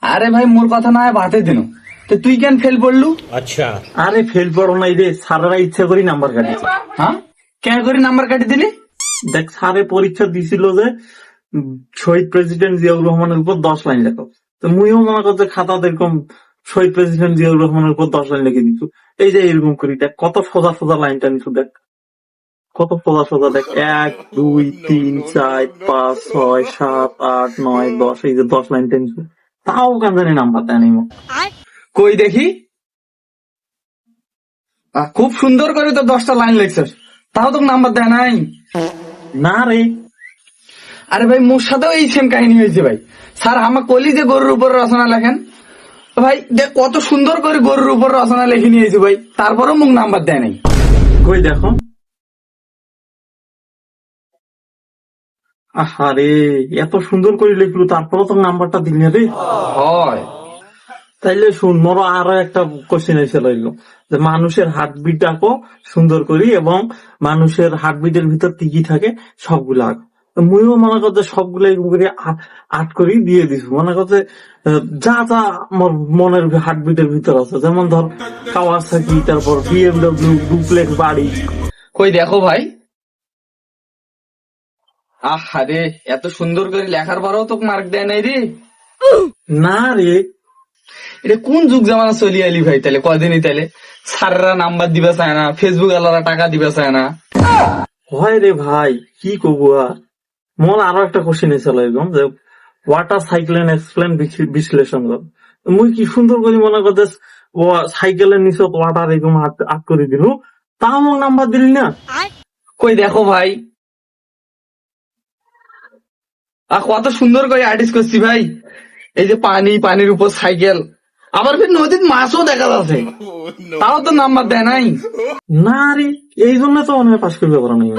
আরে ভাই মোর কথা না হয় বাতে দিন, তো তুই কেন ফেল পড়লু? अच्छा আরে ফেল পড়ো নাই রে, স্যারেরা ইচ্ছা করি নাম্বার কাটিছে। হ্যাঁ, কেন করে নাম্বার কাটি দিলি? দেখ স্যারে পরীক্ষা দিছিল যে শহীদ প্রেসিডেন্ট জিয়াউর রহমানের উপর 10 লাইন লেখো, তো মুইও মনে করছে খাতা এরকম শহীদ প্রেসিডেন্ট জিয়াউর রহমানের উপর 10 লাইন লিখে দিচ্ছ। এই যে এরকম করি, দেখ কত সোজা সোজা লাইনটা নিচ্ছ, দেখ কত সোজা সোজা, দেখ 1 2 3 4 5 6 7 8 9 10, এই যে 10 লাইনটা নিচ্ছ, তাও কেন জানি নাম্বার দেয় নাই। কই দেখি। খুব সুন্দর করে তো 10টা লাইন লিখছিস, তাও তো নাম্বার দেয় নাই। না রে, আরে ভাই মোর সাথেও এই সেম কাহিনী হয়েছে ভাই। স্যার আমার কলি যে গরুর উপর রচনা লেখেন, তো ভাই দেখ কত সুন্দর করে গরুর উপর রচনা লিখে নিয়েছে ভাই, তারপরেও মুখ নাম্বার দেয় নাই। কই দেখো। আহারে, এত সুন্দর করে লিখলো তারপরে তো নাম্বারটা দিল না রে। হয় তাইলে শুন, মোরও আরো একটা কোশ্চেন এসে রইল যে মানুষের হার্টবিট আঁকো সুন্দর করি এবং মানুষের হার্টবিটের ভিতর কি কি থাকে সবগুলো আঁকো। তো মুইও মনে করছে সবগুলো এরকম করে আর্ট করি দিয়ে দিস, মনে করছে যা যা আমার মনের হার্টবিটের ভিতর আছে, যেমন ধর কাওয়াসাকি, তারপর BMW, ডুপ্লেক্স বাড়ি। কই দেখো ভাই। আহারে, এত সুন্দর করে লেখার পরেও তো মার্ক দেয় নাই রে। না রে, এটা কোন যুগ জামানা চলি আলি ভাই? তাহলে কদিনই তাহলে স্যাররা নাম্বার দিবে চায় না, ফেসবুক আলারা টাকা দিবে চায় না। হয় রে ভাই, কি করবো আর। মন আরো একটা কোশ্চেন এসে এরকম যে ওয়াটার সাইকেল এক্সপ্লেন বিশ্লেষণ কর। মুই কি সুন্দর করে মনে করতে সাইকেলের নিচে ওয়াটার এরকম আট করে দিল, তাও আমার নাম্বার দিলি না। কই দেখো ভাই। কত সুন্দর করে আর্টিস্ট করছি ভাই। এই যে পানি, পানির উপর সাইকেল, আবার ফির নদীর মাছও দেখা যাচ্ছে, তাও তো নাম্বার দেয় নাই। না রে, এই জন্য তো মনে হয় পাশ করতে পারো নাই।